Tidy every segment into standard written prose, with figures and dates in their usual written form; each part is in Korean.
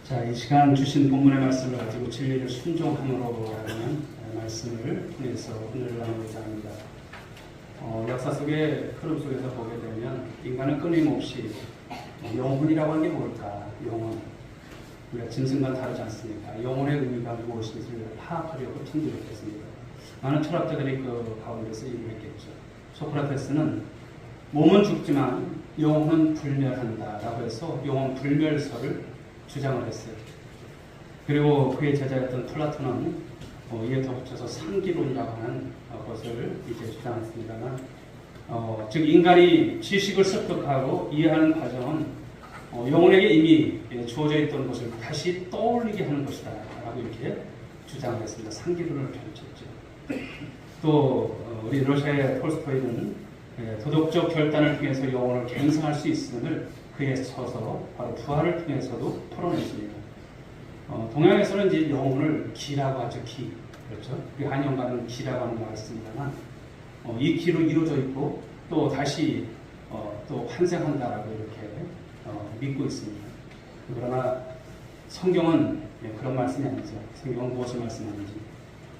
자, 이 시간 주신 본문의 말씀을 가지고 진리를 순종함으로 하는 말씀을 통해서 오늘 나누고자 합니다. 역사 속의 흐름 속에서 보게 되면 인간은 끊임없이 영혼이라고 하는 게 뭘까? 영혼. 우리가 짐승과 다르지 않습니까? 영혼의 의미가 무엇인지를 파악하려고 힘들었겠습니다. 많은 철학자들이 그 가운데서 얘기했겠죠. 소크라테스는 몸은 죽지만 영혼은 불멸한다라고 해서 영혼 불멸설을 주장을 했어요. 그리고 그의 제자였던 플라톤은 이에 덧붙여서 상기론이라고 하는 것을 이제 주장했습니다만, 즉 인간이 지식을 습득하고 이해하는 과정은 영혼에게 이미 주어져 있던 것을 다시 떠올리게 하는 것이다 라고 이렇게 주장을 했습니다. 상기론을 펼쳤죠. 또 우리 러시아의 톨스토이는 도덕적 결단을 통해서 영혼을 갱생할 수 있음을 그에 서서 바로 부활을 통해서도 토론했습니다. 동양에서는 이제 영혼을 기라고 하죠. 기. 그렇죠. 우리 한영가는 기라고 하는 말을 씁니다만, 이 기로 이루어져 있고 또 다시 또 환생한다라고 이렇게 믿고 있습니다. 그러나 성경은 그런 말씀이 아니죠. 성경은 무엇을 말씀하는지,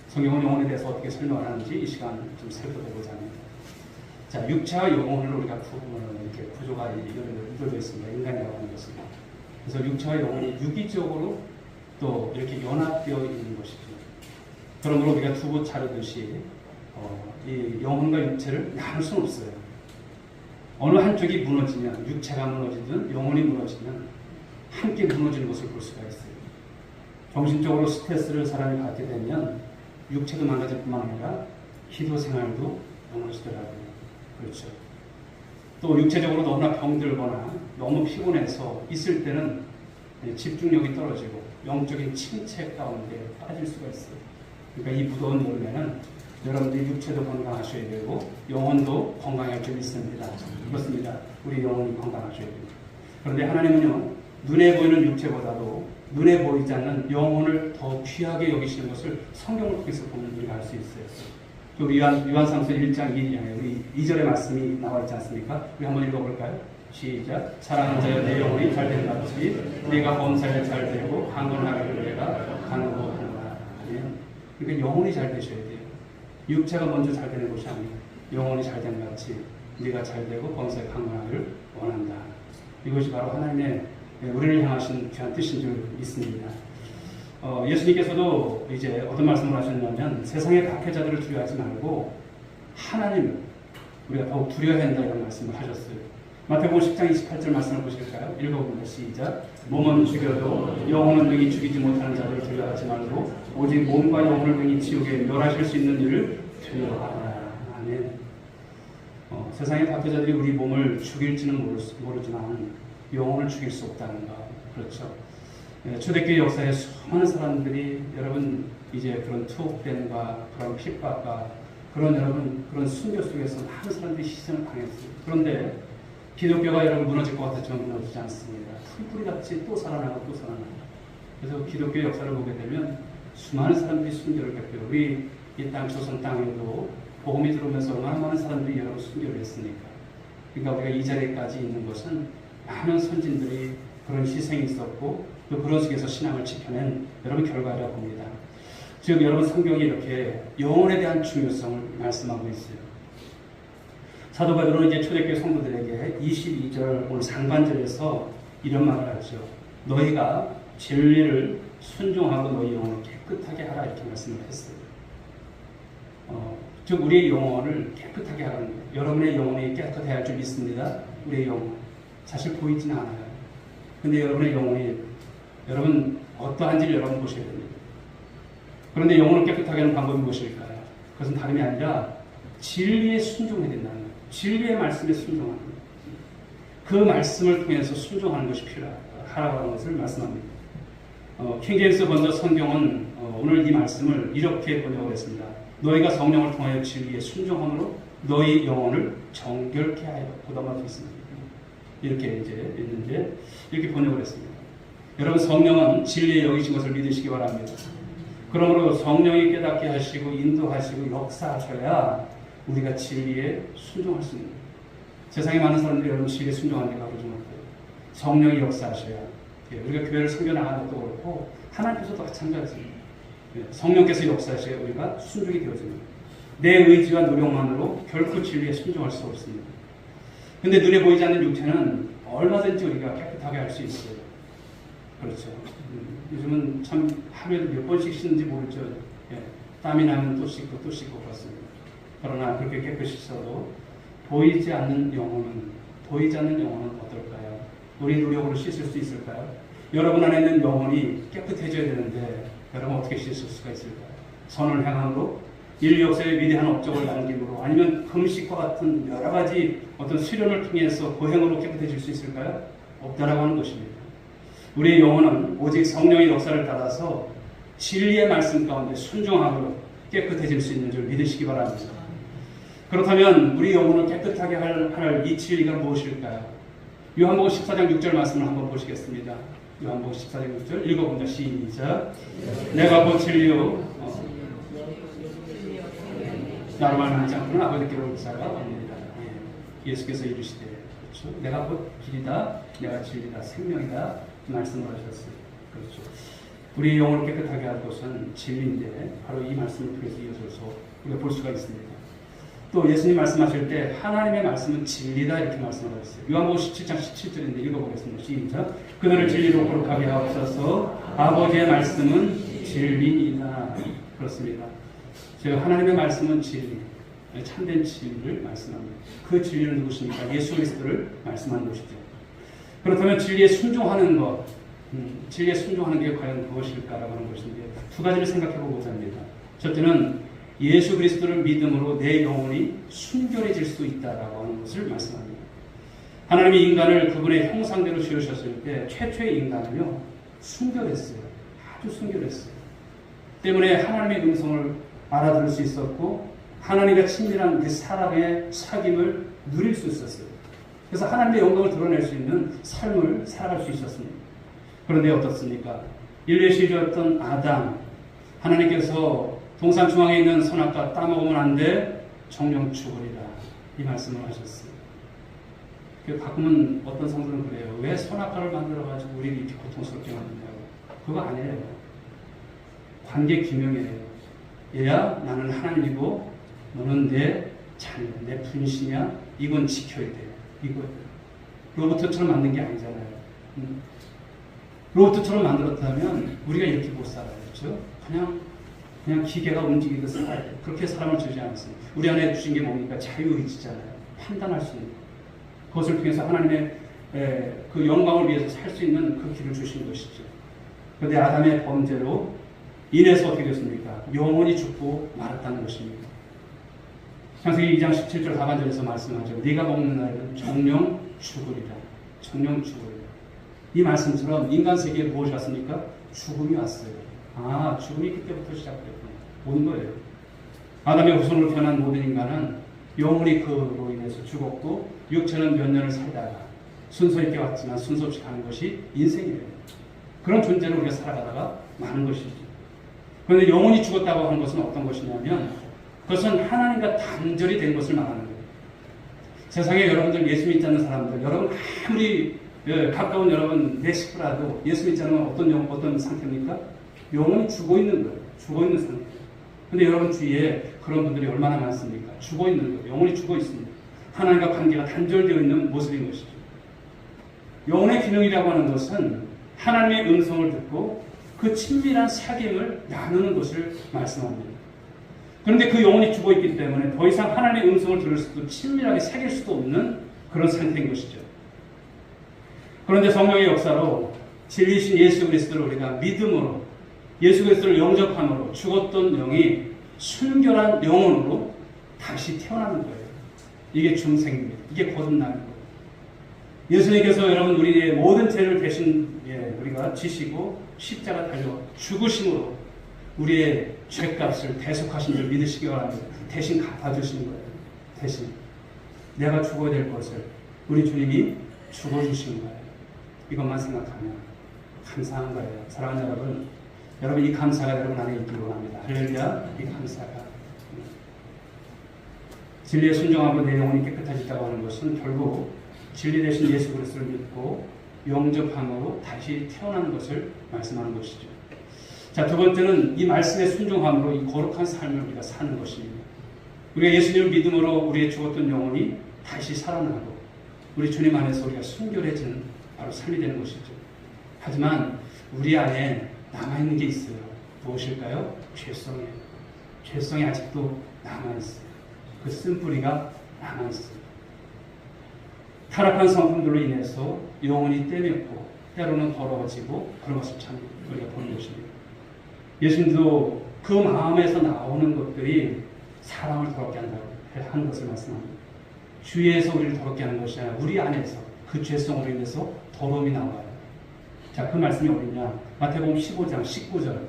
성경은 영혼에 대해서 어떻게 설명을 하는지 이 시간 좀 살펴보고자 합니다. 자, 육체와 영혼을 우리가 이렇게 구조가 이루어져 있습니다. 인간이라고 하는 것은. 그래서 육체와 영혼이 유기적으로 또 이렇게 연합되어 있는 것이죠. 그러므로 우리가 두부 자르듯이 이 영혼과 육체를 나눌 수는 없어요. 어느 한쪽이 무너지면, 육체가 무너지든 영혼이 무너지면 함께 무너지는 것을 볼 수가 있어요. 정신적으로 스트레스를 사람이 받게 되면 육체도 망가질 뿐만 아니라 기도 생활도 무너지더라고요. 그렇죠. 또 육체적으로 너무나 병들거나 너무 피곤해서 있을 때는 집중력이 떨어지고 영적인 침체 가운데 빠질 수가 있어요. 그러니까 이 무더운 여름에는 여러분들이 육체도 건강하셔야 되고 영혼도 건강할 줄 믿습니다. 그렇습니다. 우리 영혼이 건강하셔야 됩니다. 그런데 하나님은요, 눈에 보이는 육체보다도 눈에 보이지 않는 영혼을 더 귀하게 여기시는 것을 성경을 통해서 보면 우리가 알 수 있어요. 우리 요한상서 1장 2절의 말씀이 나와 있지 않습니까? 우리 한번 읽어볼까요? 시작. 사랑하는 자여, 내 영혼이 잘된 같이 네가 범사에 잘 되고 강건하기를 내가 간구하노라. 그러니까 영혼이 잘 되셔야 돼요. 육체가 먼저 잘 되는 것이 아니고 영혼이 잘된 같이 네가 잘 되고 범사에 강건하기를 원한다. 이것이 바로 하나님의 우리를 향하신 귀한 뜻인 줄 믿습니다. 예수님께서도 이제 어떤 말씀을 하셨냐면, 세상의 박해자들을 두려워하지 말고 하나님을 우리가 더욱 두려워해야 한다, 이런 말씀을 하셨어요. 마태복음 10장 28절 말씀을 보실까요? 읽어봅니다. 시작. 몸은 죽여도 영혼은 능히 죽이지 못하는 자들을 두려워하지 말고 오직 몸과 영혼을 능히 지옥에 멸하실 수 있는 일을 두려워하라. 아멘. 세상의 박해자들이 우리 몸을 죽일지는 모르지만 영혼을 죽일 수 없다는 것. 그렇죠. 초대교회 역사에 수많은 사람들이 여러분 이제 그런 투옥됨과 그런 핍박과 그런 순교 속에서 많은 사람들이 희생을 당했어요. 그런데 기독교가 여러분 무너질 것 같았지만 무너지지 않습니다. 풀뿌리같이 또 살아나고 또 살아나고. 그래서 기독교 역사를 보게 되면 수많은 사람들이 순교를 겪어요. 우리 이 땅 조선 땅에도 복음이 들어오면서 얼마나 많은 사람들이 여러분 순교를 했으니까. 그러니까 우리가 이 자리까지 있는 것은 많은 선진들이 그런 희생이 있었고 또 그런 속에서 신앙을 지켜낸 여러분 결과라고 봅니다. 즉 여러분 성경이 이렇게 영혼에 대한 중요성을 말씀하고 있어요. 사도 바울은 이제 초대교회 성도들에게 22절 오늘 상반절에서 이런 말을 하죠. 너희가 진리를 순종하고 너희 영혼을 깨끗하게 하라, 이렇게 말씀을 했어요. 즉 우리의 영혼을 깨끗하게 하라는 거예요. 여러분의 영혼이 깨끗해야 할 줄 믿습니다. 우리의 영혼 사실 보이지는 않아요. 근데 여러분의 영혼이 여러분 어떠한지를 여러분 보셔야 됩니다. 그런데 영혼을 깨끗하게 하는 방법이 무엇일까요? 그것은 다름이 아니라 진리에 순종해야 된다는 거예요. 진리의 말씀에 순종하는 거예요. 그 말씀을 통해서 순종하는 것이 필요하다고 하는 것을 말씀합니다. 킹제임스 번저 성경은 오늘 이 말씀을 이렇게 번역을 했습니다. 너희가 성령을 통하여 진리에 순종함으로 너희 영혼을 정결케 하여 보답할 수 있습니다. 이렇게 이제 있는데 이렇게 번역을 했습니다. 여러분 성령은 진리에 여기신 것을 믿으시기 바랍니다. 그러므로 성령이 깨닫게 하시고 인도하시고 역사하셔야 우리가 진리에 순종할 수 있는 거예요. 세상에 많은 사람들이 여러분 진리에 순종하는 게 가보지 못해요. 성령이 역사하셔야 우리가 교회를 섬겨나가는 것도 그렇고 하나님께서도 마찬가지입니다. 성령께서 역사하셔야 우리가 순종이 되어집니다. 내 의지와 노력만으로 결코 진리에 순종할 수 없습니다. 근데 눈에 보이지 않는 육체는 얼마든지 우리가 깨끗하게 할 수 있어요. 그렇죠. 요즘은 참 하루에도 몇 번씩 씻는지 모르죠. 땀이 나면 또 씻고 또 씻고 그렇습니다. 그러나 그렇게 깨끗이 씻어도 보이지 않는 영혼은 어떨까요? 우리 노력으로 씻을 수 있을까요? 여러분 안에 있는 영혼이 깨끗해져야 되는데 여러분 어떻게 씻을 수가 있을까요? 선을 행함으로, 인류 역사의 위대한 업적을 남김으로, 아니면 금식과 같은 여러 가지 어떤 수련을 통해서 고행으로 깨끗해질 수 있을까요? 없다라고 하는 것입니다. 우리의 영혼은 오직 성령의 역사를 따라서 진리의 말씀 가운데 순종함으로 깨끗해질 수 있는 줄 믿으시기 바랍니다. 그렇다면 우리 영혼을 깨끗하게 할 이 진리가 무엇일까요? 요한복음 14장 6절 말씀을 한번 보시겠습니다. 요한복음 14장 6절 읽어봅니다. 시작. 내가 곧 진리요 나로 말하지 않고는 아버지께로 올 자가 없느니라. 예수께서 이르시되 그렇죠? 내가 곧 길이다, 내가 진리다, 생명이다 말씀을 하셨어요. 그렇죠. 우리 영혼을 깨끗하게 할 것은 진리인데 바로 이 말씀을 통해서 이어져서 우리가 볼 수가 있습니다. 또 예수님 말씀하실 때 하나님의 말씀은 진리다 이렇게 말씀을 하셨어요. 요한복음 17장 17절인데 읽어보겠습니다. 시작. 그들을 진리로 거룩하게 하옵소서. 아버지의 말씀은 진리이다. 그렇습니다. 제가 하나님의 말씀은 진리, 참된 진리를 말씀합니다. 그 진리는 누구십니까? 예수 그리스도를 말씀하는 것이죠. 그렇다면 진리에 순종하는 것, 진리에 순종하는 게 과연 무엇일까라고 하는 것인데 두 가지를 생각해 보고자 합니다. 첫째는 예수 그리스도를 믿음으로 내 영혼이 순결해질 수 있다라고 하는 것을 말씀합니다. 하나님이 인간을 그분의 형상대로 지으셨을 때 최초의 인간은요 순결했어요. 아주 순결했어요. 때문에 하나님의 음성을 알아들을 수 있었고 하나님과 친밀한 그 사람의 사귐을 누릴 수 있었어요. 그래서 하나님의 영광을 드러낼 수 있는 삶을 살아갈 수 있었습니다. 그런데 어떻습니까? 인류의 시주였던 아담, 하나님께서 동산 중앙에 있는 선악과 따먹으면 안 돼, 정령 죽으리라 이 말씀을 하셨어요. 가끔은 어떤 성도는 그래요. 왜 선악과를 만들어가지고 우리를 이렇게 고통스럽게 만드냐고. 그거 아니에요. 관계 규명이에요. 얘야 나는 하나님이고 너는 내 자녀, 내 분신이야. 이건 지켜야 돼. 이거 로봇처럼 만든 게 아니잖아요. 로봇처럼 만들었다면 우리가 이렇게 못 살아요. 그렇죠? 그냥 기계가 움직이듯 살아야 돼요. 그렇게 사람을 주지 않습니다. 우리 안에 주신 게 뭡니까? 자유의지잖아요. 판단할 수 있는 그것을 통해서 하나님의 그 영광을 위해서 살 수 있는 그 길을 주신 것이죠. 그런데 아담의 범죄로 인해서 어떻게 됐습니까? 영원히 죽고 말았다는 것입니다. 창세기 2장 17절 하반절에서 말씀하죠. 네가 먹는 날은 정령 죽으리라. 정령 죽으리라. 이 말씀처럼 인간 세계에 무엇이 왔습니까? 죽음이 왔어요. 죽음이 그때부터 시작됐구나. 온 거예요. 아담의 후손으로 태어난 모든 인간은 영혼이 그로 인해서 죽었고 육체는 몇 년을 살다가 순서 있게 왔지만 순서 없이 가는 것이 인생이래요. 그런 존재로 우리가 살아가다가 마는 것이죠. 그런데 영혼이 죽었다고 하는 것은 어떤 것이냐면 그것은 하나님과 단절이 된 것을 말하는 거예요. 세상에 여러분들 예수 믿지 않는 사람들, 여러분 아무리 가까운 여러분 내 식구라도 예수 믿지 않으면 어떤 상태입니까? 영혼이 죽어 있는 거예요. 죽어 있는 상태. 근데 여러분 주위에 그런 분들이 얼마나 많습니까? 죽어 있는 거예요. 영혼이 죽어 있습니다. 하나님과 관계가 단절되어 있는 모습인 것이죠. 영혼의 균형이라고 하는 것은 하나님의 음성을 듣고 그 친밀한 사귐을 나누는 것을 말씀합니다. 그런데 그 영혼이 죽어 있기 때문에 더 이상 하나님의 음성을 들을 수도 친밀하게 사귈 수도 없는 그런 상태인 것이죠. 그런데 성령의 역사로 진리신 예수 그리스도를 우리가 믿음으로 예수 그리스도를 영접함으로 죽었던 영이 순결한 영혼으로 다시 태어나는 거예요. 이게 중생입니다. 이게 거듭나는 거예요. 예수님께서 여러분 우리의 모든 죄를 대신 우리가 지시고 십자가 달려 죽으심으로 우리의 죄값을 대속하신 줄 믿으시기 바랍니다. 대신 갚아주신 거예요. 대신 내가 죽어야 될 것을 우리 주님이 죽어주신 거예요. 이것만 생각하면 감사한 거예요. 사랑하는 여러분 이 감사가 여러분 안에 있기를 원합니다. 할렐루야. 이 감사가 진리에 순종하고 내 영혼이 깨끗해졌다고 하는 것은 결국 진리 대신 예수 그리스도를 믿고 영접함으로 다시 태어나는 것을 말씀하는 것이죠. 자, 두 번째는 이 말씀에 순종함으로 이 거룩한 삶을 우리가 사는 것입니다. 우리가 예수님을 믿음으로 우리의 죽었던 영혼이 다시 살아나고 우리 주님 안에서 우리가 순결해지는 바로 삶이 되는 것이죠. 하지만 우리 안에 남아있는 게 있어요. 무엇일까요? 죄성이에요. 죄성이 아직도 남아있어요. 그 쓴뿌리가 남아있어요. 타락한 성품들로 인해서 영혼이 떼맸고 때로는 더러워지고 그런 것을 참 우리가 보는 것입니다. 예수님도 그 마음에서 나오는 것들이 사람을 더럽게 한다고 하는 것을 말씀합니다. 주위에서 우리를 더럽게 하는 것이 아니라 우리 안에서 그 죄성으로 인해서 더러움이 나와요. 자, 그 말씀이 어디냐? 마태복음 15장 19절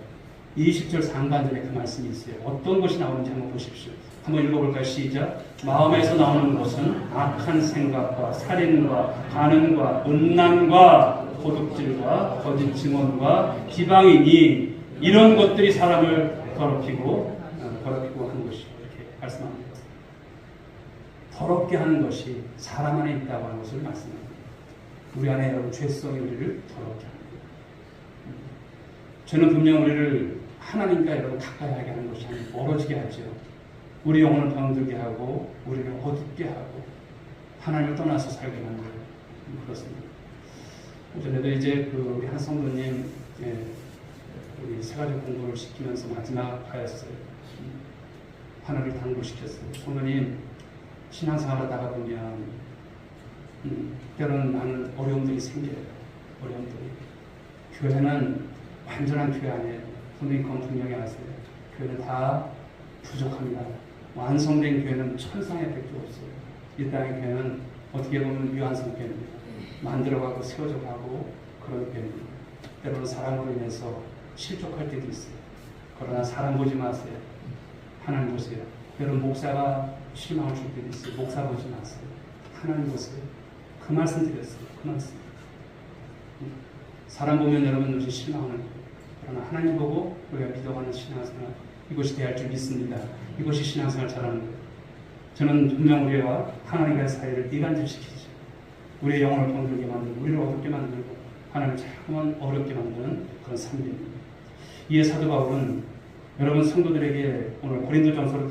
20절 상반절에 그 말씀이 있어요. 어떤 것이 나오는지 한번 보십시오. 한번 읽어볼까요? 시작. 마음에서 나오는 것은 악한 생각과 살인과 간음과 음란과 도둑질과 거짓 증언과 비방이니 이런 것들이 사람을 더럽히고 하는 것이 이렇게 말씀합니다. 더럽게 하는 것이 사람 안에 있다고 하는 것을 말씀합니다. 우리 안에 여러분 죄성이 우리를 더럽게 합니다. 저는 분명 우리를 하나님과 여러분 가까이 하게 하는 것이 아니라 멀어지게 하죠. 우리 영혼을 병들게 하고 우리를 어둡게 하고 하나님을 떠나서 살게 만들어요. 그렇습니다. 전에도 이제 우리 한 성도님 우리 세 가지 공부를 시키면서 마지막 하였어요. 하나를 당부시켰어요. 성도님 신앙생활 하다가 보면 때로는 많은 어려움들이 생겨요. 어려움들이. 교회는 완전한 교회 아니에요. 성도님 그건 분명히 아세요. 교회는 다 부족합니다. 완성된 교회는 천상의 백도 없어요. 이 땅의 교회는 어떻게 보면 미완성 교회입니다. 만들어가고 세워져가고 그런 교회입니다. 때로는 사람으로 인해서 실족할 때도 있어요. 그러나 사람 보지 마세요. 하나님 보세요. 때로는 목사가 실망을 줄 때도 있어요. 목사 보지 마세요. 하나님 보세요. 그 말씀 드렸어요. 그 말씀. 사람 보면 여러분 요즘 실망하는 거예요. 그러나 하나님 보고 우리가 믿어가는 신앙생활 이것이 돼야 할 줄 믿습니다. 이것이 신앙생활 잘하는 거예요. 저는 분명 우리와 하나님과의 사이를 이간질시키죠. 우리의 영혼을 병들게 만들고 우리를 어둡게 만들고 하나님을 자꾸만 어렵게 만드는 그런 삶입니다. 이에 사도 바울은 여러분 성도들에게 오늘 고린도전서를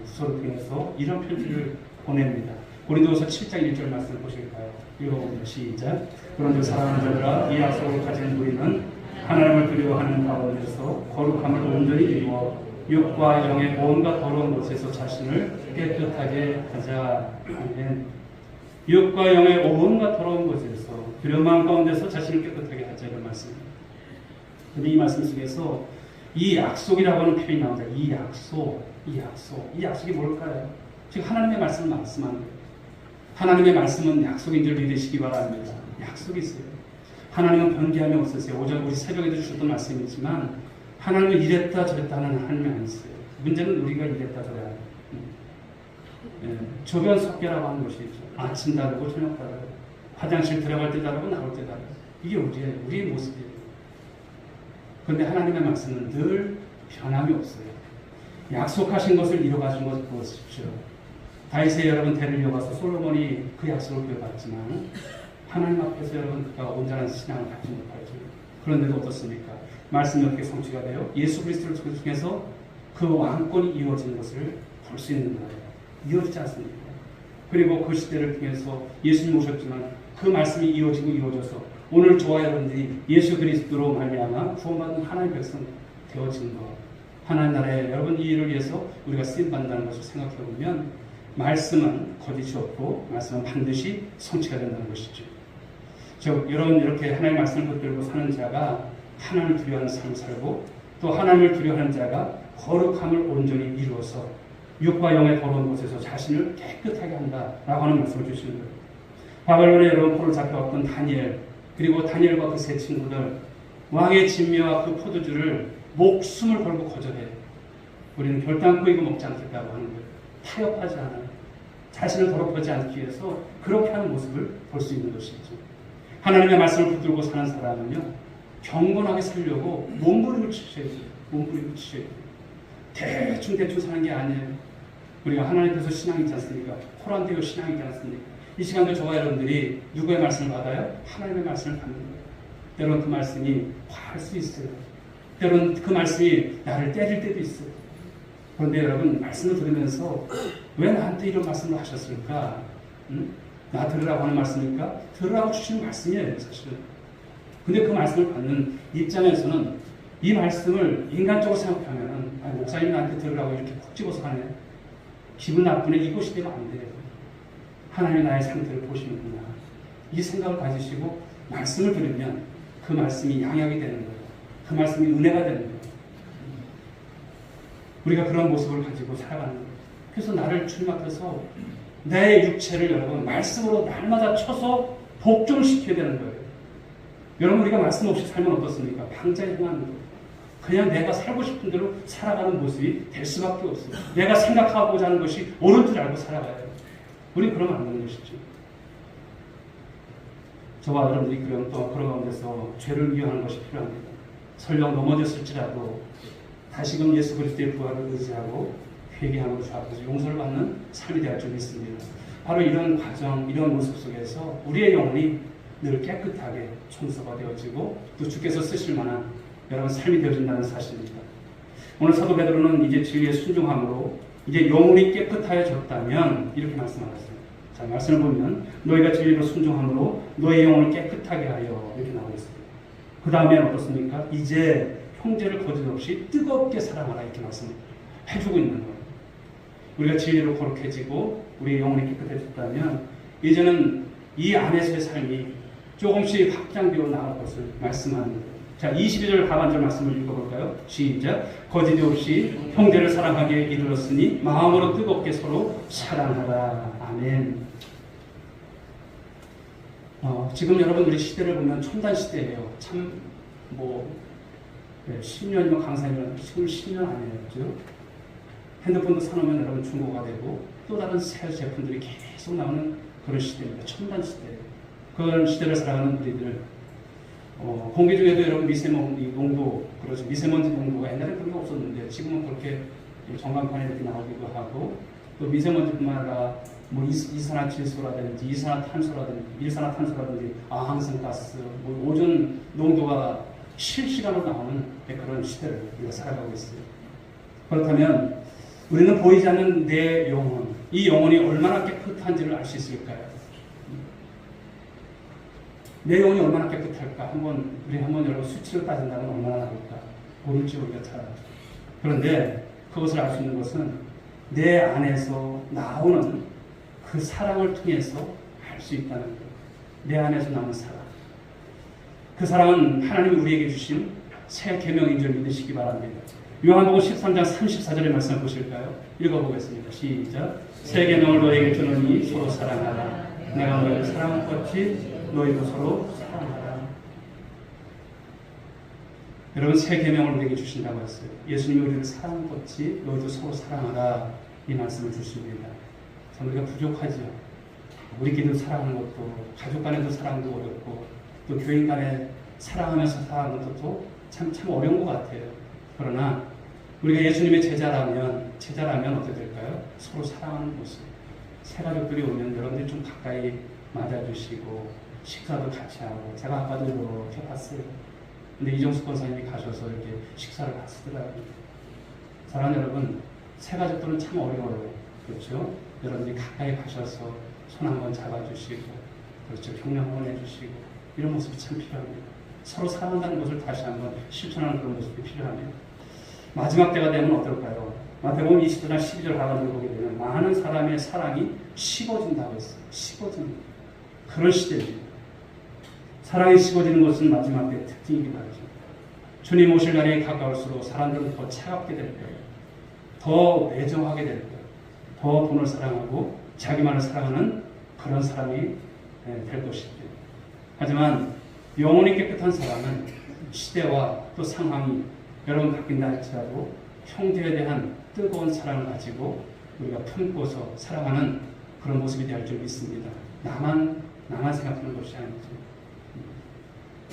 후서를 통해서 이런 편지를 보냅니다. 고린도서 7장 1절 말씀을 보실까요? 읽어봅니다. 시작. 그런데 사랑하는 자들아 이 약속을 가진 우리는 하나님을 두려워하는 가운데서 거룩함을 온전히 이루어 육과 영의 온갖 더러운 것에서 자신을 깨끗하게 하자. 아멘. 육과 영의 온갖 더러운 것에서 두려운 마음 가운데서 자신을 깨끗하게 하자 이런 말씀입니다. 근데 이 말씀 속에서 이 약속이라고 하는 표현이 나옵니다. 이 약속이 뭘까요? 지금 하나님의 말씀을 말씀하는 거예요. 하나님의 말씀은 약속인 줄 믿으시기 바랍니다. 약속이 있어요. 하나님은 변개함이 없으세요. 오전 우리 새벽에도 주셨던 말씀이지만 하나님은 이랬다 저랬다 하는 하나님이 아니세요. 문제는 우리가 이랬다 저랬다. 조변석계라고 하는 것이 있죠. 아침 다르고 저녁 다르고 화장실 들어갈 때 다르고 나올 때 다르고 이게 우리의 모습이에요. 그런데 하나님의 말씀은 늘 변함이 없어요. 약속하신 것을 이뤄가신 것을 보십시오. 다윗의 여러분 대를 이어가서 솔로몬이 그 약속을 구해봤지만 하나님 앞에서 여러분 그가 온전한 신앙을 갖지 못하죠. 그런데도 어떻습니까? 말씀이 어떻게 성취가 돼요? 예수 그리스도를 통해서 그 왕권이 이루어지는 것을 볼 수 있는 거예요. 이루어지지 않습니까? 그리고 그 시대를 통해서 예수님 오셨지만 그 말씀이 이루어져서 오늘 저와 여러분들이 예수 그리스도로 말미암아 구원받은 하나님의 백성 되어진 것, 하나님 나라에 여러분 이 일을 위해서 우리가 쓰임받는다는 것을 생각해 보면 말씀은 거짓이 없고 말씀은 반드시 성취가 된다는 것이죠. 즉 여러분 이렇게 하나님의 말씀을 붙들고 사는 자가 하나님을 두려워하는 삶을 살고 또 하나님을 두려워하는 자가 거룩함을 온전히 이루어서 육과 영의 더러운 곳에서 자신을 깨끗하게 한다라고 하는 말씀을 주시는 거예요. 바벨론에 여러분 포로를 잡혀왔던 다니엘 그리고 다니엘과 그 세 친구들 왕의 진미와 그 포도주를 목숨을 걸고 거절해요. 우리는 결단코 이거 먹지 않겠다고 하는 거예요. 타협하지 않아요. 자신을 더럽히지 않기 위해서 그렇게 하는 모습을 볼 수 있는 것이죠. 하나님의 말씀을 붙들고 사는 사람은요 경건하게 살려고 몸부림을 치셔야 돼요. 몸부림을 치셔야 돼요. 대충 사는 게 아니에요. 우리가 하나님께서 신앙이지 않습니까? 코란데오 신앙이지 않습니까? 이 시간도 저와 여러분들이 누구의 말씀을 받아요? 하나님의 말씀을 받는 거예요. 때로는 그 말씀이 화할 수 있어요. 때로는 그 말씀이 나를 때릴 때도 있어요. 그런데 여러분, 말씀을 들으면서 왜 나한테 이런 말씀을 하셨을까? 나 들으라고 하는 말씀일까? 들으라고 주시는 말씀이에요, 사실은. 근데 그 말씀을 받는 입장에서는 이 말씀을 인간적으로 생각하면 목사님이 나한테 들으라고 이렇게 콕 집어서 하네. 기분 나쁘네. 이것이 되면 안 돼요. 하나님이 나의 상태를 보시는구나. 이 생각을 가지시고 말씀을 들으면 그 말씀이 양약이 되는 거예요. 그 말씀이 은혜가 되는 거예요. 우리가 그런 모습을 가지고 살아가는 거예요. 그래서 나를 주님 앞에서 내 육체를 여러분 말씀으로 날마다 쳐서 복종시켜야 되는 거예요. 여러분, 우리가 말씀 없이 살면 어떻습니까? 방자에 행하는 거예요. 그냥 내가 살고 싶은 대로 살아가는 모습이 될 수밖에 없어요. 내가 생각하고자 하는 것이 옳은 줄 알고 살아가요. 우리 그러면 안 되는 것이죠. 저와 여러분들이 그런 가운데서 죄를 이용하는 것이 필요합니다. 설령 넘어졌을지라도 다시금 예수 그리스도의 부활을 의지하고 회개함으로 주 앞에서 용서를 받는 삶이 되어 줄 믿습니다. 바로 이런 과정, 이런 모습 속에서 우리의 영혼이 늘 깨끗하게 청소가 되어지고 또 주께서 쓰실 만한 여러분 삶이 되어진다는 사실입니다. 오늘 사도 베드로는 이제 진리에 순종함으로 이제 영혼이 깨끗하여졌다면 이렇게 말씀하셨어요. 자, 말씀을 보면 너희가 진리로 순종함으로 너희 영혼을 깨끗하게 하여 이렇게 나오고 있습니다. 그 다음에 어떻습니까? 이제 형제를 거짓없이 뜨겁게 사랑하라 이렇게 말씀해주고 있는 거예요. 우리가 진리로 거룩해지고 우리의 영혼이 깨끗해졌다면 이제는 이 안에서의 삶이 조금씩 확장되어 나갈 것을 말씀하는 거예요. 자, 22절 하반절 말씀을 읽어볼까요? 시작. 거짓 없이 형제를 사랑하게 이르렀으니 마음으로 뜨겁게 서로 사랑하라. 아멘. 지금 여러분 우리 시대를 보면 첨단 시대예요. 참 10년이면 강사면 지금 10년 아니에요. 그죠? 핸드폰도 사놓으면 여러분 중고가 되고 또 다른 새 제품들이 계속 나오는 그런 시대입니다. 첨단 시대예요. 그런 시대를 살아가는 우리들 공기 중에도 여러분 미세먼지 농도, 그렇죠. 미세먼지 농도가 옛날에 그런 게 없었는데 지금은 그렇게 전광판에 이렇게 나오기도 하고 또 미세먼지뿐만 아니라 이산화질소라든지 일산화탄소라든지 항생가스, 오존 농도가 실시간으로 나오는 그런 시대를 우리가 살아가고 있어요. 그렇다면 우리는 보이지 않는 내 영혼, 이 영혼이 얼마나 깨끗한지를 알 수 있을까요? 내 영혼이 얼마나 깨끗할까? 우리 한번 여러분 수치를 따진다면 얼마나 나올까? 모를지 우리가 잘 알죠. 그런데 그것을 알 수 있는 것은 내 안에서 나오는 그 사랑을 통해서 알 수 있다는 거예요. 내 안에서 나오는 사랑. 그 사랑은 하나님이 우리에게 주신 새 계명인 줄 믿으시기 바랍니다. 요한복음 13장 34절의 말씀을 보실까요? 읽어보겠습니다. 시작. 새 계명을 너희에게 주노니 서로 사랑하라. 내가 너희를 사랑한 것이 너희도 서로 사랑하라. 여러분, 새 계명을 우리에게 주신다고 했어요. 예수님이 우리를 사랑한 것이 너희도 서로 사랑하라 이 말씀을 주십니다. 참 우리가 부족하죠. 우리끼리도 사랑하는 것도 가족 간에도 사랑도 어렵고 또 교인 간에 사랑하면서 사랑하는 것도 참 어려운 것 같아요. 그러나 우리가 예수님의 제자라면 어떻게 될까요? 서로 사랑하는 모습. 새 가족들이 오면 여러분들이 좀 가까이 맞아주시고 식사도 같이 하고, 제가 아까도 이렇게 봤어요. 근데 이정숙 권사님이 가셔서 이렇게 식사를 하시더라고요. 사랑하는 여러분, 새 가족들은 참 어려워요. 그렇죠? 여러분들이 가까이 가셔서 손 한번 잡아주시고, 그렇죠? 격려 한번 해주시고, 이런 모습이 참 필요합니다. 서로 사랑한다는 것을 다시 한번 실천하는 그런 모습이 필요합니다. 마지막 때가 되면 어떨까요? 마태복음 20장 12절 하반절 보게 되면 많은 사람의 사랑이 식어진다고 했어요. 식어진다. 그런 시대입니다. 사랑이 식어지는 것은 마지막 때의 특징이기도 하죠. 주님 오실 날이 가까울수록 사람들은 더 차갑게 될 거예요. 더 애정하게 될 거예요. 더 돈을 사랑하고 자기만을 사랑하는 그런 사람이 될 것이죠. 하지만 영혼이 깨끗한 사람은 시대와 또 상황이 여러분 바뀐다 할지라도 형제에 대한 뜨거운 사랑을 가지고 우리가 품고서 살아가는 그런 모습이 되어 줄 믿습니다. 나만 생각하는 것이 아니죠.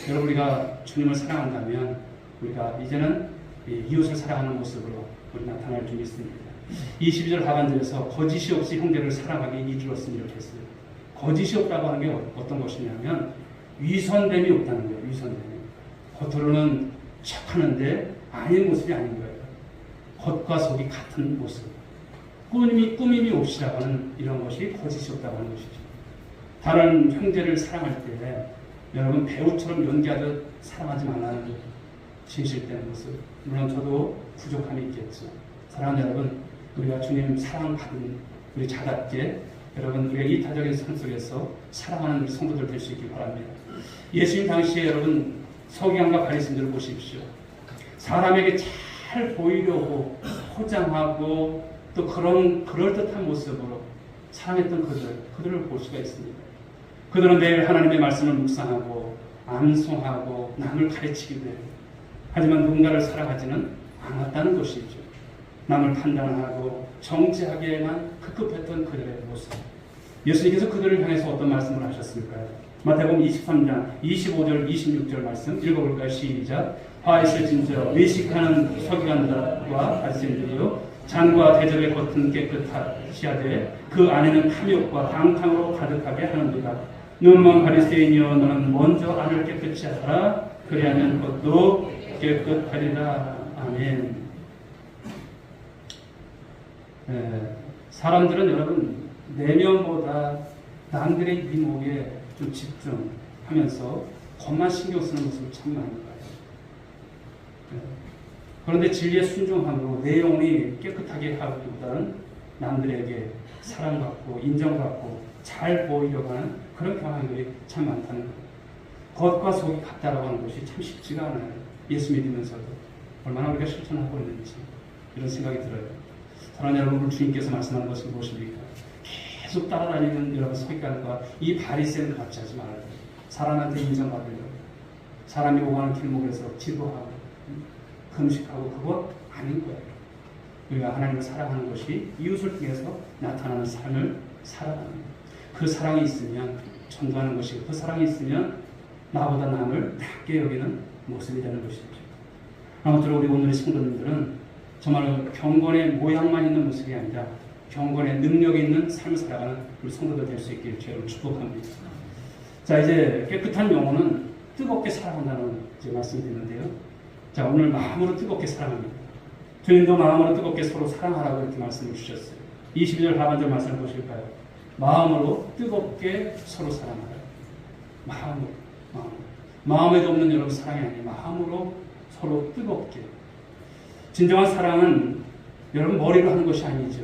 여러분, 우리가 주님을 사랑한다면 우리가 이제는 이웃을 사랑하는 모습으로 우리 나타날 줄 믿습니다. 22절 하반절에서 거짓이 없이 형제를 사랑하게 이르렀으니 이렇게 했어요. 거짓이 없다고 하는 게 어떤 것이냐면 위선됨이 없다는 거예요. 위선됨이. 겉으로는 착하는데 아닌 모습이 아닌 거예요. 겉과 속이 같은 모습. 꾸밈이 없이라고 하는 이런 것이 거짓이 없다고 하는 것이죠. 다른 형제를 사랑할 때 여러분 배우처럼 연기하듯 사랑하지 말라는 진실된 모습. 물론 저도 부족함이 있겠죠. 사랑하는 여러분, 우리가 주님 사랑받은 우리 자답게 여러분 우리가 이타적인 삶 속에서 사랑하는 우리 성도들 될 수 있길 바랍니다. 예수님 당시에 여러분 서기관과 바리새인들을 보십시오. 사람에게 잘 보이려고 포장하고 또 그런 그럴듯한 모습으로 사랑했던 그들을 볼 수가 있습니다. 그들은 매일 하나님의 말씀을 묵상하고 암송하고 남을 가르치기도 해요. 하지만 누군가를 사랑하지는 않았다는 것이죠. 남을 판단하고 정죄하기에만 급급했던 그들의 모습. 예수님께서 그들을 향해서 어떤 말씀을 하셨을까요? 마태복음 23장 25절 26절 말씀 읽어볼까요? 시작. 화 있을 진저 외식하는 서기관들과 바리새인들이요 잔과 대접의 겉은 깨끗하시하되 그 안에는 탐욕과 방탕으로 가득하게 하는도다. 눈먼 바리새인이여 너는 먼저 안을 깨끗이 하라. 그리하면 겉도 깨끗하리라. 아멘. 사람들은 여러분 내면보다 남들의 이목에 좀 집중하면서 겉만 신경 쓰는 모습을 참 많이 봐요. 그런데 진리에 순종함으로 내 영혼이 깨끗하게 하기보다는 남들에게 사랑받고 인정받고 잘 보이려고 하는 그런 경향들이 참 많다는 거예요. 겉과 속이 같다라고 하는 것이 참 쉽지가 않아요. 예수 믿으면서도 얼마나 우리가 실천하고 있는지 이런 생각이 들어요. 사랑하는 여러분, 주님께서 말씀하는 것은 무엇입니까? 계속 따라다니는 여러분 서기관과 이 바리새인을 같이 하지 말아요. 사람한테 인정받으려고 사람이 오가는 길목에서 기도하고 금식하고 그것 아닌 거예요. 우리가 하나님을 사랑하는 것이 이웃을 통해서 나타나는 삶을 살아가는 거예요. 그 사랑이 있으면 전도하는 것이고 그 사랑이 있으면 나보다 남을 낮게 여기는 모습이 되는 것이죠. 아무쪼록 우리 오늘의 성도님들은 정말 경건의 모양만 있는 모습이 아니라 경건의 능력이 있는 삶을 살아가는 우리 성도들 될 수 있기를 주님으로 축복합니다. 자, 이제 깨끗한 영혼은 뜨겁게 사랑한다는 이제 말씀드리는데요. 자, 오늘 마음으로 뜨겁게 사랑합니다. 주님도 마음으로 뜨겁게 서로 사랑하라고 이렇게 말씀을 주셨어요. 22절 하반절 말씀을 보실까요? 마음으로 뜨겁게 서로 사랑하라. 마음으로. 마음에도 없는 여러분 사랑이 아니에요. 마음으로 서로 뜨겁게. 진정한 사랑은 여러분 머리로 하는 것이 아니죠.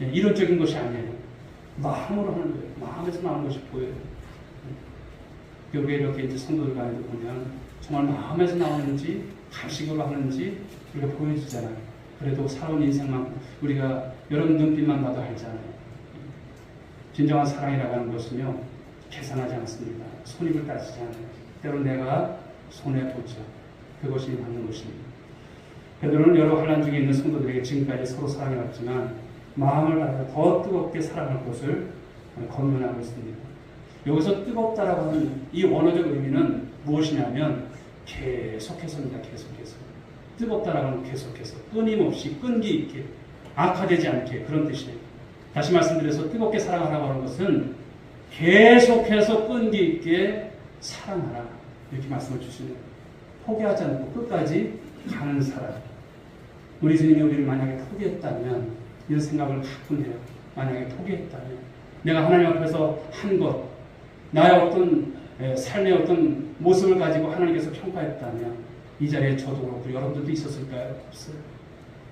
이론적인 것이 아니에요. 마음으로 하는 거예요. 마음에서 나오는 것이 보여요. 교회 이렇게 이제 성도들 간에도 보면 정말 마음에서 나오는지 가식으로 하는지 우리가 보여주잖아요. 그래도 살아온 인생만큼 우리가 여러분 눈빛만 봐도 알잖아요. 진정한 사랑이라고 하는 것은요 계산하지 않습니다. 손익을 따지지 않아요. 때론 내가 손해보죠. 그것이 맞는 것입니다. 베드로는 여러 환난 중에 있는 성도들에게 지금까지 서로 사랑해왔지만 마음을 다해서 더 뜨겁게 사랑할 것을 권면하고 있습니다. 여기서 뜨겁다라고 하는 이 원어적 의미는 무엇이냐면 계속해서입니다. 계속해서. 뜨겁다라고 하는 계속해서. 끊임없이 끈기 있게 악화되지 않게 그런 뜻이에요. 다시 말씀드려서 뜨겁게 사랑하라고 하는 것은 계속해서 끈기 있게 사랑하라. 이렇게 말씀을 주시네요. 포기하지 않고 끝까지 가는 사람. 우리 주님이 우리를 만약에 포기했다면 이런 생각을 가끔 해요. 만약에 포기했다면 내가 하나님 앞에서 한 것, 나의 어떤 삶의 어떤 모습을 가지고 하나님께서 평가했다면 이 자리에 저도 그렇고 여러분들도 있었을까요? 없어요.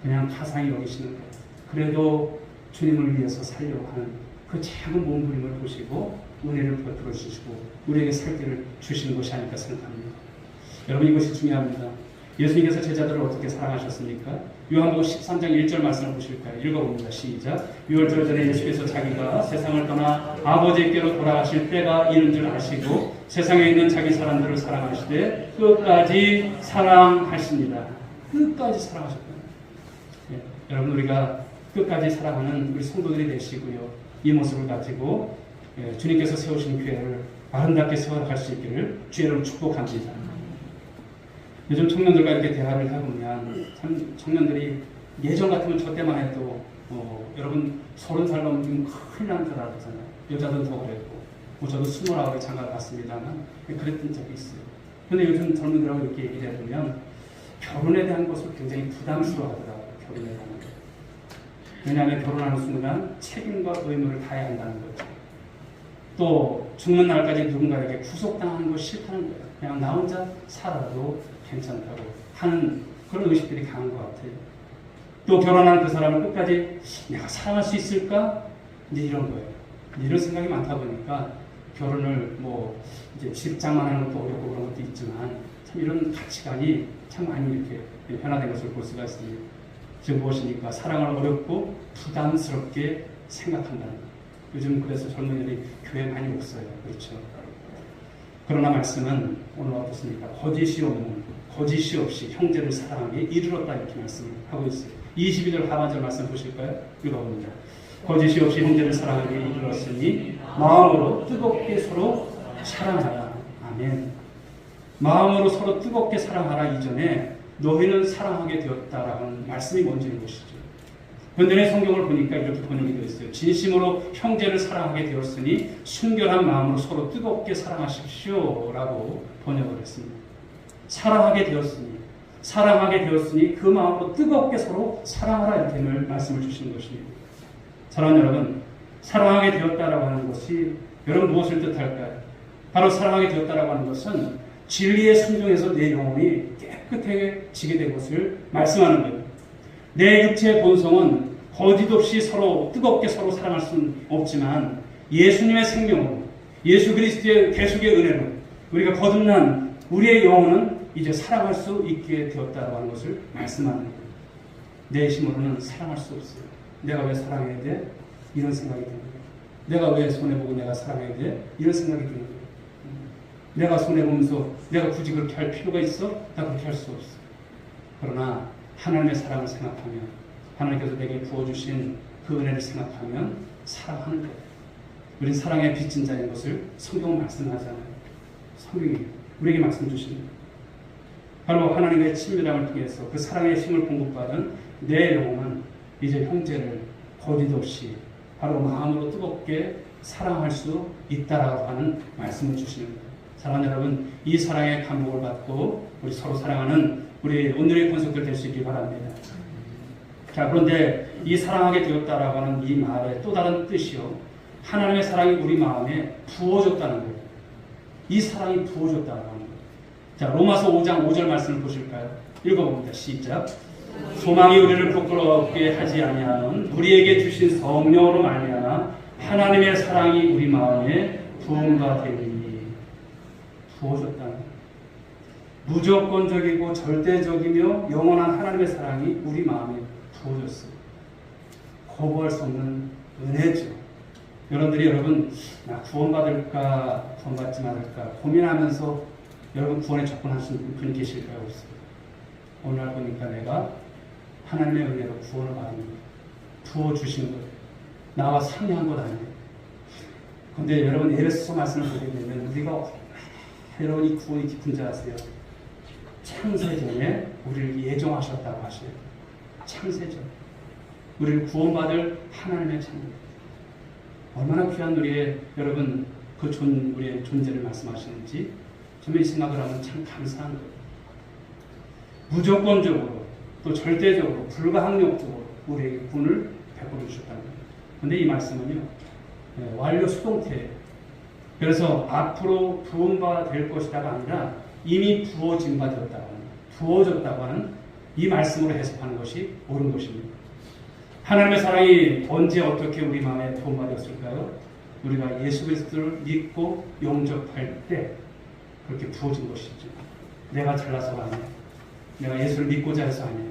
그냥 가상히 여기시는 거예요. 그래도 주님을 위해서 살려고 하는 그 작은 몸부림을 보시고 은혜를 베풀어 주시고 우리에게 살 길을 주시는 것이 아닐까 생각합니다. 여러분 이것이 중요합니다. 예수님께서 제자들을 어떻게 사랑하셨습니까? 요한복음 13장 1절 말씀을 보실까요? 읽어봅니다. 시작. 6월절 전에 예수께서 자기가 세상을 떠나 아버지께로 돌아가실 때가 이른 줄 아시고 세상에 있는 자기 사람들을 사랑하시되 끝까지 사랑하십니다. 끝까지 사랑하셨다. 예, 여러분 우리가 끝까지 사랑하는 우리 성도들이 되시고요. 이 모습을 가지고 주님께서 세우신 교회를 아름답게 세워갈 수 있기를 주의로 축복합니다. 요즘 청년들과 이렇게 대화를 해보면 참 청년들이 예전 같으면 저 때만 해도 여러분 30살 넘으면 큰일 나는 줄 알았잖아요. 여자들은 더 그랬고 뭐 저도 29에 장가를 갔습니다만 그랬던 적이 있어요. 근데 요즘 젊은이들하고 이렇게 얘기를 해보면 결혼에 대한 것을 굉장히 부담스러워하더라고요. 결혼에 대한 것. 왜냐하면 결혼하는 순간 책임과 의무를 다해야 한다는 거죠. 또 죽는 날까지 누군가에게 구속당하는 거 싫다는 거예요. 그냥 나 혼자 살아도 괜찮다고 하는 그런 의식들이 강한 것 같아요. 또 결혼한 그 사람을 끝까지 내가 사랑할 수 있을까? 이제 이런 거예요. 이런 생각이 많다 보니까 결혼을 뭐 이제 집장만 하는 것도 어렵고 그런 것도 있지만 참 이런 가치관이 참 많이 이렇게 변화된 것을 볼 수가 있습니다. 지금 무엇이니까 사랑을 어렵고 부담스럽게 생각한다는 거예요. 요즘 그래서 젊은이들이 교회 많이 없어요. 그렇죠. 그러나 말씀은 오늘 어떻습니까? 거짓이 없이 형제를 사랑하기에 이르렀다 이렇게 말씀을 하고 있어요. 22절 하반절 말씀 보실까요? 읽어봅니다. 거짓이 없이 형제를 사랑하기에 이르렀으니 마음으로 뜨겁게 서로 사랑하라. 아멘. 마음으로 서로 뜨겁게 사랑하라 이전에 너희는 사랑하게 되었다라는 말씀이 먼저인 것이죠. 근데 성경을 보니까 이렇게 번역이 되어 있어요. 진심으로 형제를 사랑하게 되었으니 순결한 마음으로 서로 뜨겁게 사랑하십시오 라고 번역을 했습니다. 사랑하게 되었으니 그 마음으로 뜨겁게 서로 사랑하라 이렇게 말씀을 주시는 것입니다. 사랑하는 여러분, 사랑하게 되었다라고 하는 것이 여러분 무엇을 뜻할까요? 바로 사랑하게 되었다라고 하는 것은 진리에 순종해서 내 영혼이 깨끗해지게 된 것을 말씀하는 거예요. 내 육체의 본성은 거짓 없이 서로 뜨겁게 서로 사랑할 수는 없지만 예수님의 생명으로 예수 그리스도의 계속의 은혜로 우리가 거듭난 우리의 영혼은 이제 사랑할 수 있게 되었다고 하는 것을 말씀하는 거예요. 내 힘으로는 사랑할 수 없어요. 내가 왜 사랑해야 돼? 이런 생각이 드는 거예요. 내가 왜 손해보고 내가 사랑해야 돼? 이런 생각이 드는 거예요. 내가 손해보면서 내가 굳이 그렇게 할 필요가 있어? 나 그렇게 할 수 없어. 그러나 하나님의 사랑을 생각하면 하나님께서 내게 부어주신 그 은혜를 생각하면 사랑하는 거예요. 우린 사랑의 빚진 자인 것을 성경은 말씀하잖아요. 성경이 우리에게 말씀 주십니다. 바로 하나님의 친밀함을 통해서 그 사랑의 힘을 공급받은 내 영혼은 이제 형제를 거짓 없이 바로 마음으로 뜨겁게 사랑할 수 있다라고 하는 말씀을 주시는 거예요. 사랑하는 여러분, 이 사랑의 감복을 받고 우리 서로 사랑하는 우리 오늘의 권속들 될 수 있길 바랍니다. 자, 그런데 이 사랑하게 되었다라고 하는 이 말의 또 다른 뜻이요. 하나님의 사랑이 우리 마음에 부어졌다는 거예요. 이 사랑이 부어졌다라고 하는 거예요. 자, 로마서 5장 5절 말씀을 보실까요? 읽어봅니다. 시작. 소망이 우리를 부끄럽게 하지 아니하는 우리에게 주신 성령으로 말미암아 하나님의 사랑이 우리 마음에 부음과 되니 부어졌다는 거예요. 무조건적이고 절대적이며 영원한 하나님의 사랑이 우리 마음에 부어졌어요. 거부할 수 없는 은혜죠. 여러분 나 구원받을까 구원받지 말을까 고민하면서 여러분 구원에 접근하시는 분이 계실까요? 없습니다. 오늘 보니까 내가 하나님의 은혜로 구원을 받은 거예요. 부어주신 거예요. 나와 상의한 것 아니에요. 그런데 여러분 에베소서 말씀을 보게 되면 우리가 여러분 이 구원이 깊은 줄 아세요? 창세전에 우리를 예정하셨다고 하셔요. 창세전. 우리를 구원받을 하나님의 창조. 얼마나 귀한 우리의 여러분 우리의 존재를 말씀하시는지 정말 이 생각을 하면 참 감사한 거예요. 무조건적으로 또 절대적으로 불가항력적으로 우리에게 구원을 베풀어 주셨다는 거예요. 그런데 이 말씀은요 완료 수동태예요. 그래서 앞으로 부은 될 것이다가 아니라 이미 부어진 바 되었다고 하는, 부어졌다고 하는 이 말씀으로 해석하는 것이 옳은 것입니다. 하나님의 사랑이 언제 어떻게 우리 마음에 부은 바 되었을까요? 우리가 예수 그리스도를 믿고 영접할 때 그렇게 부어진 것이죠. 내가 잘나서가 아니에요. 내가 예수를 믿고자 해서 아니에요.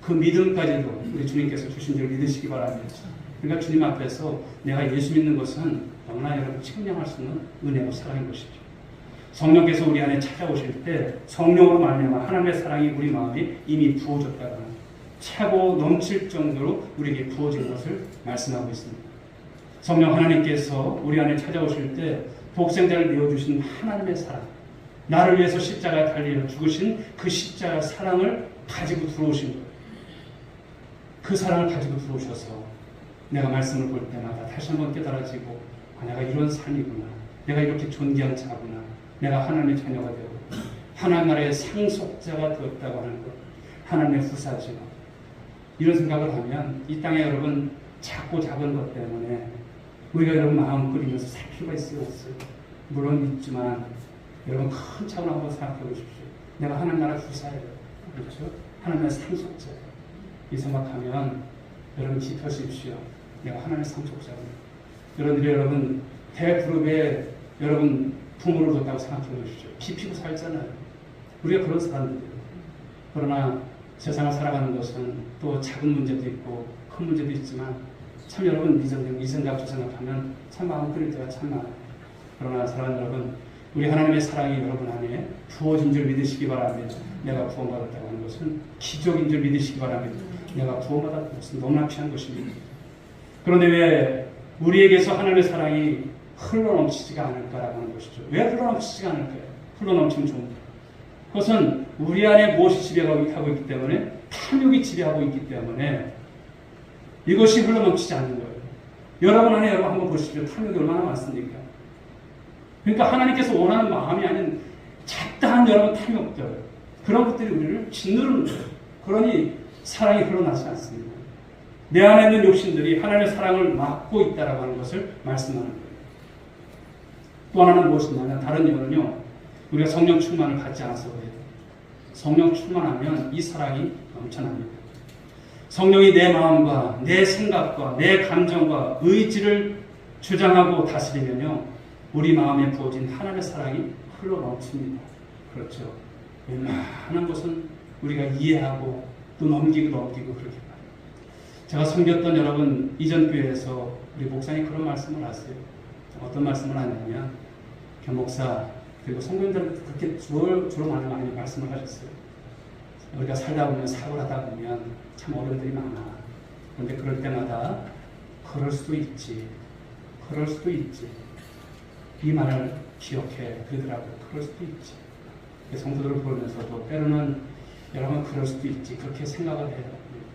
그 믿음까지도 우리 주님께서 주신 줄 믿으시기 바랍니다. 그러니까 주님 앞에서 내가 예수 믿는 것은 너무나 여러분 측량할 수 있는 은혜와 사랑인 것이죠. 성령께서 우리 안에 찾아오실 때 성령으로 말미암아 하나님의 사랑이 우리 마음에 이미 부어졌다가 차고 넘칠 정도로 우리에게 부어진 것을 말씀하고 있습니다. 성령 하나님께서 우리 안에 찾아오실 때 독생자를 내어주신 하나님의 사랑, 나를 위해서 십자가에 달려 죽으신 그 십자가 사랑을 가지고 들어오신 거예요. 그 사랑을 가지고 들어오셔서 내가 말씀을 볼 때마다 다시 한번 깨달아지고 내가 이런 삶이구나. 내가 이렇게 존귀한 자구나. 내가 하나님의 자녀가 되고 하나님 나라의 상속자가 되었다고 하는 것. 하나님의 후사죠. 이런 생각을 하면 이 땅에 여러분 작고 작은 것 때문에 우리가 여러분 마음 끓이면서 살 필요가 있어요, 없어요? 물론 있지만 여러분 큰 차원을 한번 생각해 보십시오. 내가 하나님 나라 후사예요. 그렇죠? 하나님의 상속자예요. 이 생각하면 여러분 짚으십시오. 내가 하나님의 상속자입니다. 여러분 대그룹에 여러분 부모를 뒀다고 생각해 보십시오. 비피고 살잖아요. 우리가 그런 사람들이에요. 그러나 세상을 살아가는 것은 또 작은 문제도 있고 큰 문제도 있지만 참 여러분 이 생각 저 생각하면 참 마음 끓일 때가 참 많아요. 그러나 사랑하는 여러분, 우리 하나님의 사랑이 여러분 안에 부어진 줄 믿으시기 바랍니다. 내가 구원받았다고 하는 것은 기적인 줄 믿으시기 바랍니다. 내가 구원받았다는 것은 너무나 귀한 것입니다. 그런데 왜 우리에게서 하나님의 사랑이 흘러넘치지가 않을까라고 하는 것이죠. 왜 흘러넘치지가 않을까요? 흘러넘치면 좋은 그것은 우리 안에 무엇이 지배하고 있기 때문에 탐욕이 지배하고 있기 때문에 이것이 흘러넘치지 않는 거예요. 여러분 안에 여러분 한번 보십시오. 탐욕이 얼마나 많습니까? 그러니까 하나님께서 원하는 마음이 아닌 잡다한 여러분 탐욕들 그런 것들이 우리를 짓누르는 거예요. 그러니 사랑이 흘러나지 않습니다. 내 안에 있는 욕심들이 하나님의 사랑을 막고 있다라고 하는 것을 말씀하는 거예요. 또 하나는 무엇이냐면 다른 이유는요. 우리가 성령 충만을 받지 않아서 그래요. 성령 충만하면 이 사랑이 넘쳐납니다. 성령이 내 마음과 내 생각과 내 감정과 의지를 주장하고 다스리면요. 우리 마음에 부어진 하나님의 사랑이 흘러넘칩니다. 그렇죠. 웬만한 것은 우리가 이해하고 또 넘기고 그렇게 봐요. 제가 섬겼던 여러분 이전 교회에서 우리 목사님 그런 말씀을 하세요. 어떤 말씀을 하냐면 교목사 그리고 성도님들한테 그렇게 주로 많이 말씀을 하셨어요. 우리가 살다 보면 사고를 하다 보면 참 어려움들이 많아. 그런데 그럴 때마다 그럴 수도 있지. 이 말을 기억해. 그러더라고요. 그럴 수도 있지. 성도들을 보면서도 때로는 여러분 그럴 수도 있지. 그렇게 생각을 해요.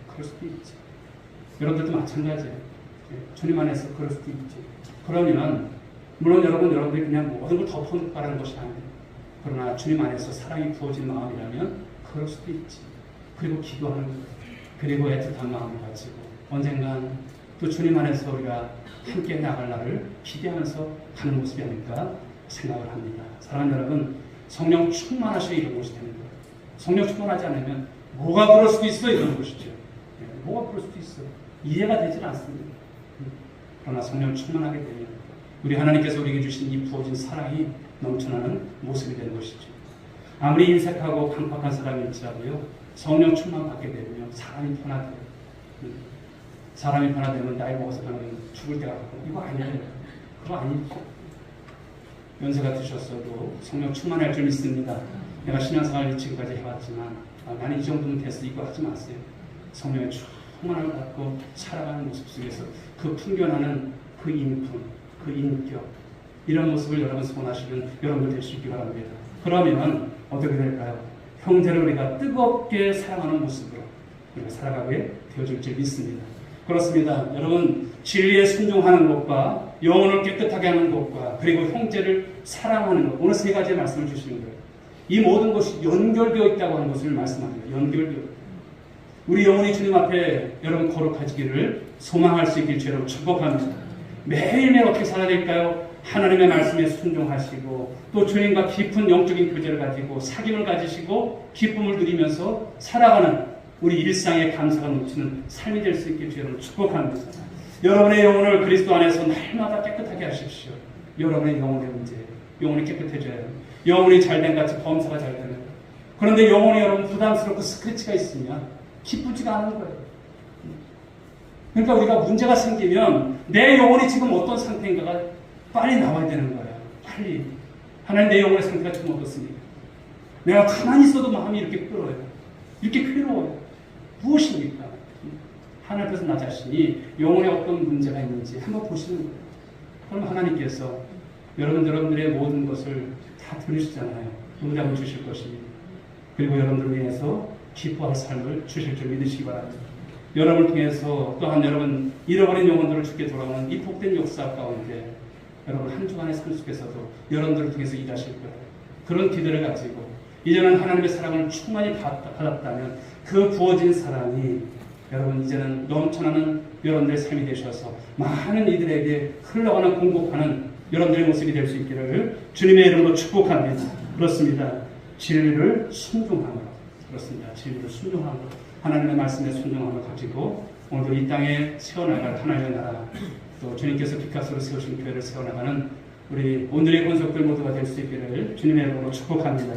그럴 수도 있지. 여러분들도 마찬가지예요. 주님 안에서 그럴 수도 있지. 그러면 물론 여러분들이 그냥 모든 걸 덮어놓으라는 것이 아니에요. 그러나 주님 안에서 사랑이 부어진 마음이라면 그럴 수도 있지. 그리고 기도하는 거예요. 그리고 애틋한 마음을 가지고 언젠간 또 주님 안에서 우리가 함께 나갈 날을 기대하면서 가는 모습이 아닐까 생각을 합니다. 사랑하는 여러분, 성령 충만하셔야 이런 것이 되는 거예요. 성령 충만하지 않으면 뭐가 그럴 수도 있어 이런 것이죠. 뭐가 그럴 수도 있어. 이해가 되질 않습니다. 그러나 성령 충만하게 되면 우리 하나님께서 우리에게 주신 이 부어진 사랑이 넘쳐나는 모습이 되는 것이죠. 아무리 인색하고 강팍한 사람일지라도요. 성령 충만 받게 되면 사람이 변화돼요. 사람이 변화되면 나이 먹어서 변화되면 죽을 때가 가고 이거 아니에요. 그거 아니죠. 연세가 드셨어도 성령 충만할 줄 믿습니다. 내가 신앙생활을 지금까지 해왔지만 나는 이 정도는 됐어. 이거 하지 마세요. 성령의 충만함을 받고 살아가는 모습 속에서 그 풍겨나는 그 인품, 그 인격 이런 모습을 여러분 소원하시는 여러분들 될 수 있기 바랍니다. 그러면 어떻게 될까요? 형제를 우리가 뜨겁게 사랑하는 모습으로 우리가 살아가게 되어질 줄 믿습니다. 그렇습니다. 여러분 진리에 순종하는 것과 영혼을 깨끗하게 하는 것과 그리고 형제를 사랑하는 것 오늘 세 가지의 말씀을 주시는 거예요. 이 모든 것이 연결되어 있다고 하는 것을 말씀합니다. 연결되어 우리 영혼이 주님 앞에 여러분 거룩해지기를 소망할 수 있길 주로 축복합니다. 매일매일 어떻게 살아야 될까요? 하나님의 말씀에 순종하시고 또 주님과 깊은 영적인 교제를 가지고 사귐을 가지시고 기쁨을 누리면서 살아가는 우리 일상의 감사가 넘치는 삶이 될 수 있길 주로 축복합니다. 여러분의 영혼을 그리스도 안에서 날마다 깨끗하게 하십시오. 여러분의 영혼의 문제, 영혼이 깨끗해져야 해요. 영혼이 잘된 같이 범사가 잘 되는 거예요. 그런데 영혼이 여러분 부담스럽고 스크래치가 있으면 기쁘지가 않은 거예요. 그러니까 우리가 문제가 생기면 내 영혼이 지금 어떤 상태인가가 빨리 나와야 되는 거예요. 빨리. 하나님 내 영혼의 상태가 지금 어떻습니까? 내가 가만히 있어도 마음이 이렇게 끓어요. 이렇게 괴로워요. 무엇입니까? 하나님 앞에서 나 자신이 영혼에 어떤 문제가 있는지 한번 보시는 거예요. 그럼 하나님께서 여러분들의 모든 것을 다 들으시잖아요. 응답을 주실 것입니다. 그리고 여러분들을 위해서 기뻐할 삶을 주실 줄 믿으시기 바랍니다. 여러분을 통해서 또한 여러분 잃어버린 영혼들을 주께 돌아오는 이 복된 역사 가운데 여러분 한 주간의 삶 속에서도 여러분들을 통해서 일하실 거예요. 그런 기대를 가지고 이제는 하나님의 사랑을 충만히 받았다면 그 부어진 사랑이 여러분 이제는 넘쳐나는 여러분들의 삶이 되셔서 많은 이들에게 흘러가는 공급하는 여러분들의 모습이 될 수 있기를 주님의 이름으로 축복합니다. 그렇습니다. 진리를 순종함으로, 그렇습니다. 진리를 순종함으로, 하나님의 말씀에 순종함을 가지고 오늘 이 땅에 세워나갈 하나님의 나라, 또 주님께서 빛값으로 세우신 교회를 세워나가는 우리 오늘의 권속들 모두가 될 수 있기를 주님의 이름으로 축복합니다.